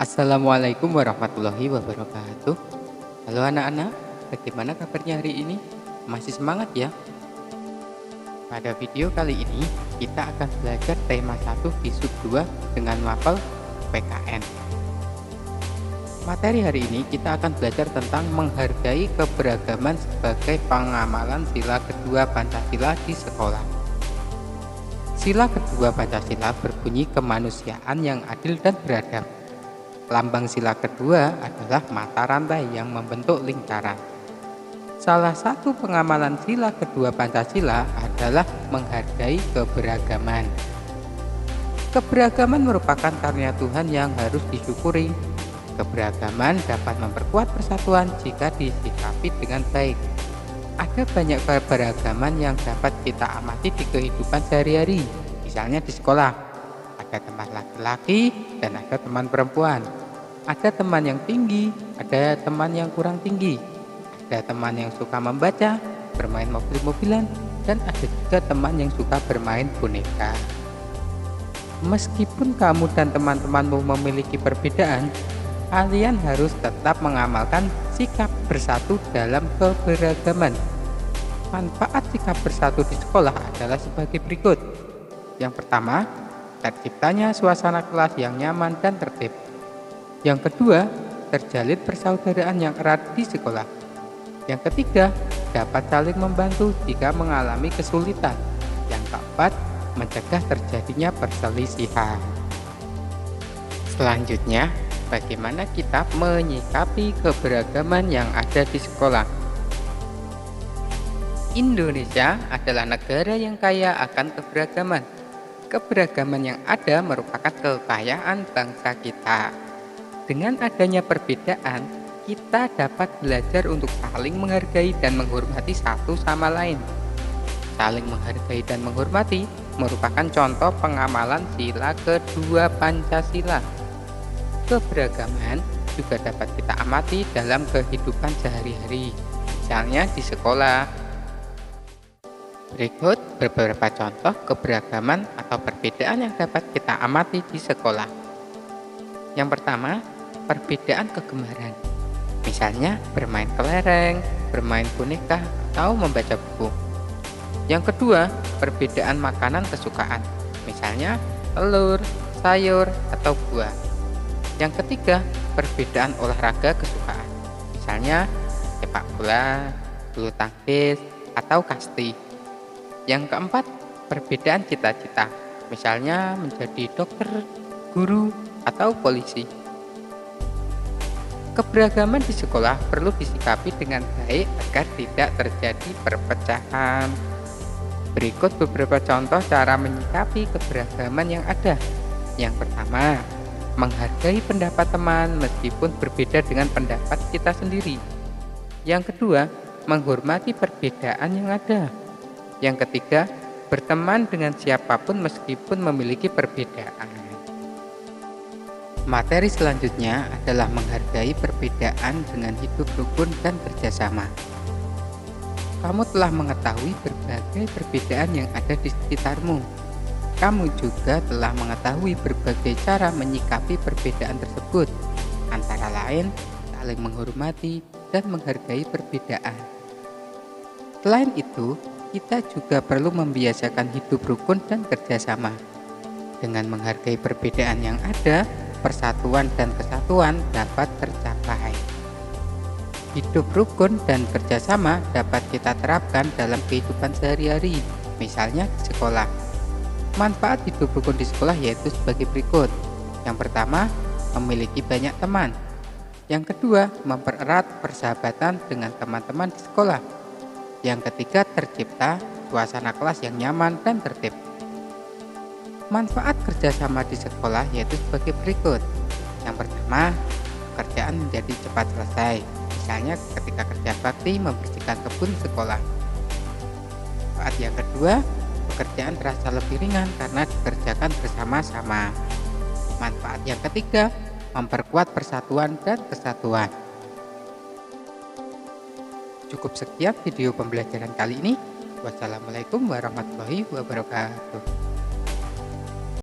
Assalamualaikum warahmatullahi wabarakatuh. Halo anak-anak, bagaimana kabarnya hari ini? Masih semangat ya? Pada video kali ini, kita akan belajar tema 1 di sub 2 dengan mapel PKN. Materi hari ini kita akan belajar tentang menghargai keberagaman sebagai pengamalan sila kedua Pancasila di sekolah. Sila kedua Pancasila berbunyi kemanusiaan yang adil dan beradab. Lambang sila kedua adalah mata rantai yang membentuk lingkaran. Salah satu pengamalan sila kedua Pancasila adalah menghargai keberagaman. Keberagaman merupakan karunia Tuhan yang harus disyukuri. Keberagaman dapat memperkuat persatuan jika disikapi dengan baik. Ada banyak keberagaman yang dapat kita amati di kehidupan sehari-hari, misalnya di sekolah. Ada teman laki-laki dan ada teman perempuan. Ada teman yang tinggi, ada teman yang kurang tinggi. Ada teman yang suka membaca, bermain mobil-mobilan, dan ada juga teman yang suka bermain boneka. Meskipun kamu dan teman-temanmu memiliki perbedaan, kalian harus tetap mengamalkan sikap bersatu dalam keberagaman. Manfaat sikap bersatu di sekolah adalah sebagai berikut. Yang pertama, terciptanya suasana kelas yang nyaman dan tertib. Yang kedua, terjalin persaudaraan yang erat di sekolah. Yang ketiga, dapat saling membantu jika mengalami kesulitan. Yang keempat, mencegah terjadinya perselisihan. Selanjutnya, bagaimana kita menyikapi keberagaman yang ada di sekolah? Indonesia adalah negara yang kaya akan keberagaman. Keberagaman yang ada merupakan kekayaan bangsa kita. Dengan adanya perbedaan, kita dapat belajar untuk saling menghargai dan menghormati satu sama lain. Saling menghargai dan menghormati merupakan contoh pengamalan sila kedua Pancasila. Keberagaman juga dapat kita amati dalam kehidupan sehari-hari, misalnya di sekolah. Berikut beberapa contoh keberagaman atau perbedaan yang dapat kita amati di sekolah. Yang pertama, perbedaan kegemaran. Misalnya bermain kelereng, bermain boneka, atau membaca buku. Yang kedua, perbedaan makanan kesukaan. Misalnya telur, sayur, atau buah. Yang ketiga, perbedaan olahraga kesukaan. Misalnya sepak bola, bulu tangkis, atau kasti. Yang keempat, perbedaan cita-cita. Misalnya menjadi dokter, guru, atau polisi. Keberagaman di sekolah perlu disikapi dengan baik agar tidak terjadi perpecahan. Berikut beberapa contoh cara menyikapi keberagaman yang ada. Yang pertama, menghargai pendapat teman meskipun berbeda dengan pendapat kita sendiri. Yang kedua, menghormati perbedaan yang ada. Yang ketiga, berteman dengan siapapun meskipun memiliki perbedaan. Materi selanjutnya adalah menghargai perbedaan dengan hidup rukun dan kerjasama. Kamu telah mengetahui berbagai perbedaan yang ada di sekitarmu. Kamu juga telah mengetahui berbagai cara menyikapi perbedaan tersebut, antara lain saling menghormati dan menghargai perbedaan. Selain itu, kita juga perlu membiasakan hidup rukun dan kerjasama. Dengan menghargai perbedaan yang ada, persatuan dan kesatuan dapat tercapai. Hidup rukun dan kerjasama dapat kita terapkan dalam kehidupan sehari-hari, misalnya di sekolah. Manfaat hidup rukun di sekolah yaitu sebagai berikut. Yang pertama, memiliki banyak teman. Yang kedua, mempererat persahabatan dengan teman-teman di sekolah. Yang ketiga, tercipta suasana kelas yang nyaman dan tertib. Manfaat kerjasama di sekolah yaitu sebagai berikut. Yang pertama, pekerjaan menjadi cepat selesai. Misalnya ketika kerja bakti membersihkan kebun sekolah. Manfaat yang kedua, pekerjaan terasa lebih ringan karena dikerjakan bersama-sama. Manfaat yang ketiga, memperkuat persatuan dan kesatuan. Cukup sekian video pembelajaran kali ini. Wassalamualaikum warahmatullahi wabarakatuh.